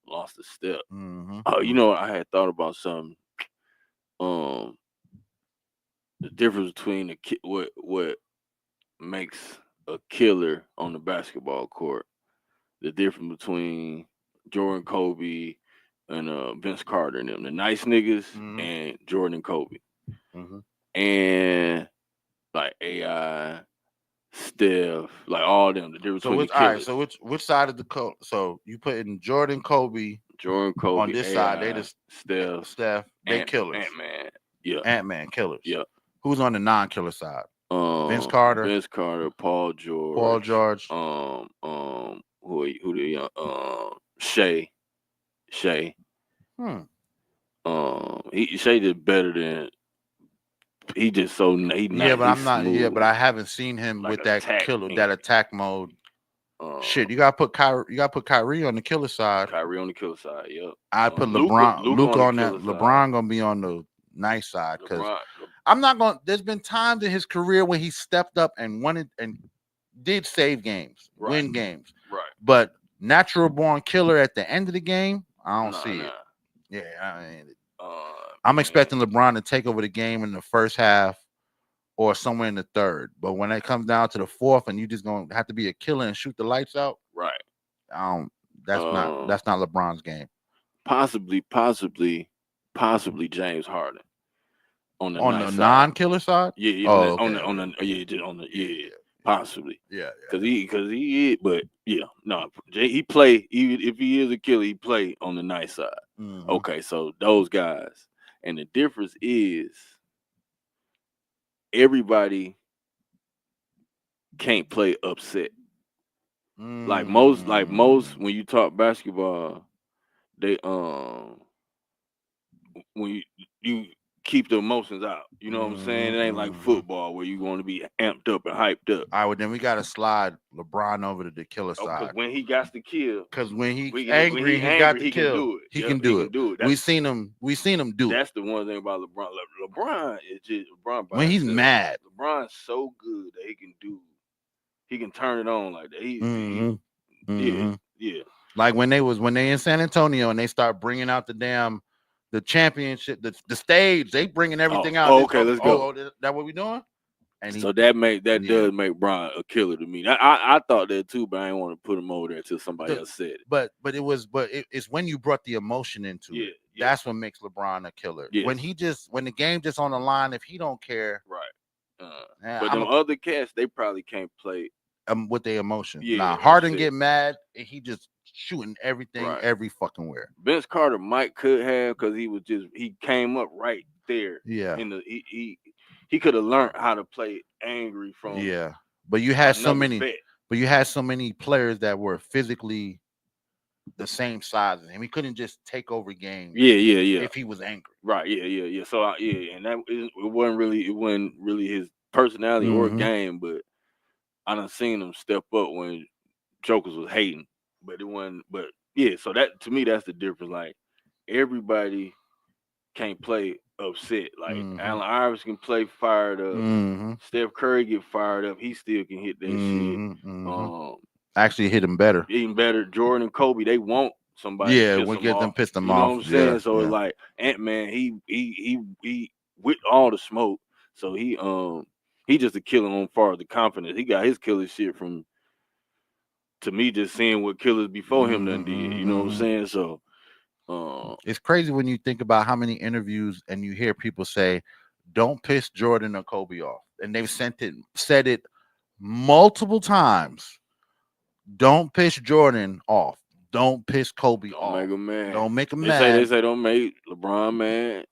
lost a step. Oh, you know, I had thought about something. The difference between what makes a killer on the basketball court. The difference between Jordan, Kobe, Vince Carter and them, the nice niggas, and Jordan and Kobe. And like AI, Steph, like all them, the difference between the killers. So which side of the coat? So you put in Jordan, Kobe on this AI, side. They just Steph, they killers. Ant-Man, yeah. Ant-Man killers. Yeah. Who's on the non-killer side? Vince Carter, Paul George. Who the Shea. Shea did better than he just so he but I'm not smooth. But I haven't seen him like with that killer that attack mode. Shit, you gotta put Kyrie on the killer side. Yep. I put Luke on that. LeBron gonna be on the nice side because I'm not gonna. There's been times in his career when he stepped up and wanted and did save games, win games. Right. But natural born killer at the end of the game, I don't see it. Yeah, I'm expecting LeBron to take over the game in the first half or somewhere in the third. But when it comes down to the fourth and you just gonna have to be a killer and shoot the lights out, right? That's not LeBron's game. Possibly James Harden on the non-killer side. Possibly. Yeah. Because he is, but he play, even if he is a killer, he play on the nice side. Okay, so those guys. And the difference is everybody can't play upset. Like most when you talk basketball, they when you keep the emotions out. You know what I'm saying? It ain't like football where you're going to be amped up and hyped up. All right, well, then we got to slide LeBron over to the killer side. When he got to kill. Because when he's angry, he got to kill. He can do it. We seen him do it. That's the one thing about LeBron. LeBron is just when he's mad. LeBron's so good that he can turn it on like that. Yeah. Like when they in San Antonio and they start bringing out the championship, the stage, they bringing everything out. Okay, let's go. That what we doing? And so that does make Bron a killer to me. I thought that too, but I didn't want to put him over there until somebody else said it. But it's when you brought the emotion into it. That's what makes LeBron a killer. Yes. When the game just on the line, if he don't care, right. But them other cats, they probably can't play with their emotion. Harden get mad and he just shooting everything every fucking where. Vince Carter could have because he came up right there. Yeah. He could have learned how to play angry from. Yeah. But you had so many players that were physically the same size as him. He couldn't just take over games. Yeah. If he was angry. Right. Yeah. So and it wasn't really his personality or game, but I done seen him step up when Jokers was hating. But it wasn't. But so that to me, that's the difference. Like everybody can't play upset. Like Allen Iverson can play fired up. Steph Curry get fired up. He still can hit that shit. Actually, hit him better. Even better. Jordan and Kobe, they want somebody. Yeah, we'll get them pissed them off. You know what I'm saying? So it's like Ant-Man. He with all the smoke. So he just a killer on far as the confidence. He got his killer shit from. To me, just seeing what killers before him done did, you know what I'm saying? So it's crazy when you think about how many interviews and you hear people say, "Don't piss Jordan or Kobe off," and they've said it multiple times. Don't piss Jordan off. Don't piss Kobe off. Make him mad. Don't make him mad. They say don't make LeBron mad.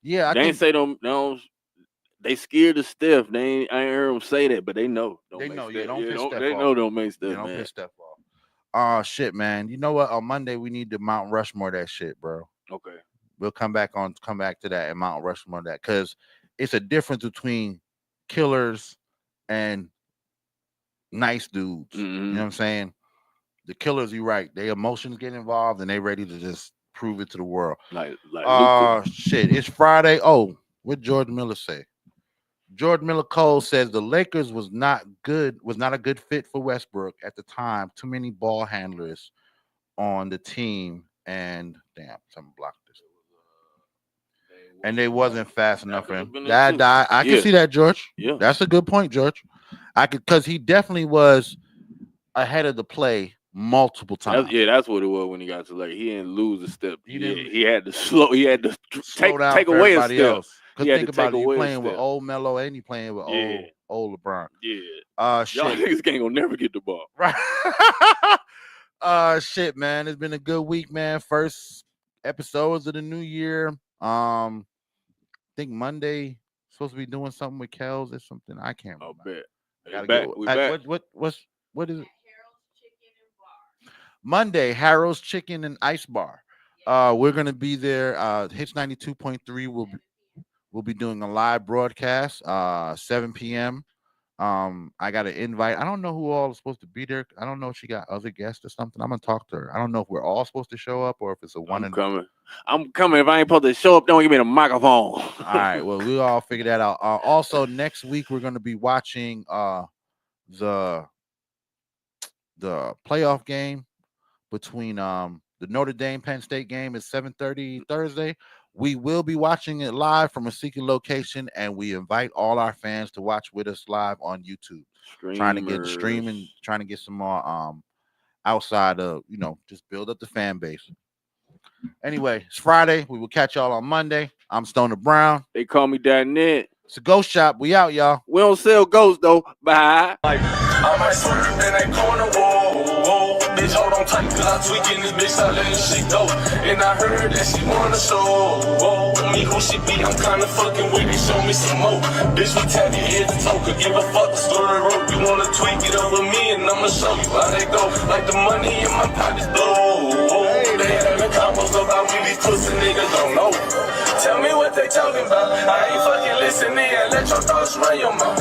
Yeah, they ain't say don't. They scared of Steph. I ain't heard them say that, but they know. Don't piss Steph mad. Piss Steph off. Oh shit, man. You know what? On Monday we need to Mount Rushmore that shit, bro. Okay. We'll come back to that and Mount Rushmore that because it's a difference between killers and nice dudes. You know what I'm saying? The killers, you're right. Their emotions get involved and they ready to just prove it to the world. Like shit. It's Friday. Oh, what Jordan Miller say? Jordan Miller Cole says the Lakers was not a good fit for Westbrook at the time. Too many ball handlers on the team, and someone blocked this. And they wasn't fast enough for him. I can see that, George. Yeah, that's a good point, George. Because he definitely was ahead of the play multiple times. That's what it was when he got selected. He didn't lose a step. He had to slow. He had to slow down take for away a everybody step. else. Because think about it, you playing with old Melo and you playing with old LeBron. Yeah. Shit. Y'all niggas ain't gonna never get the ball. Right. Shit, man. It's been a good week, man. First episodes of the new year. I think Monday supposed to be doing something with Kels or something. I can't remember. I'll bet. We back. What is it? Monday, Harold's Chicken and Ice Bar. We're gonna be there. Hits 92.3 will be doing a live broadcast 7 p.m. I got an invite. I don't know who all is supposed to be there. I don't know if she got other guests or something. I'm gonna talk to her. I don't know if we're all supposed to show up or if it's a one. I'm coming. If I ain't supposed to show up, don't give me the microphone. All right. Well, we'll all figure that out. Also, next week we're gonna be watching the playoff game between the Notre Dame Penn State game is 7:30 Thursday. We will be watching it live from a secret location, and we invite all our fans to watch with us live on YouTube. Trying to get some more outside of, just build up the fan base. Anyway, it's Friday. We will catch y'all on Monday. I'm Stoner Brown. They call me .net. It's a ghost shop. We out, y'all. We don't sell ghosts though. Bye. I might swerve in that corner, whoa. Bitch, hold on tight, cause I tweak in this bitch, I letting shit go. And I heard that she wanna show, me who she be, I'm kinda fucking with it, show me some more. Bitch, we tap you head to toe, could give a fuck the story rope. You wanna tweak it up with me, and I'ma show you how they go. Like the money in my pockets blow. They having combos about me, these pussy niggas don't know. Tell me what they talking about, I ain't fucking listening, and let your thoughts run your mouth.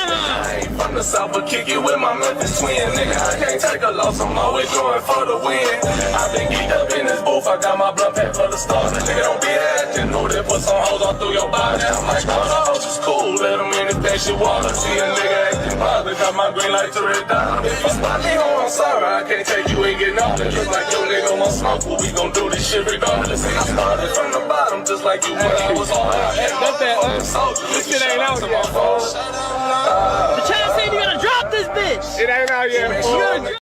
I ain't from the south, but kick it with my Memphis twin, nigga. I can't take a loss, I'm always going for the win. I been geeked up in this booth, I got my blood pack for the stars. Nigga, don't be acting, know that put some hoes all through your body. I'm like, oh, the hoes is cool, let them in this patient water. See a nigga acting bothered, got my green light to red dot. If you spot me home, I'm sorry, I can't take you, ain't getting off. Just like your nigga want smoke, but we gon' do this shit regardless. I started from the bottom, just like you when I was on. This shit ain't out yet. The child said you gotta drop this bitch. It ain't out yet.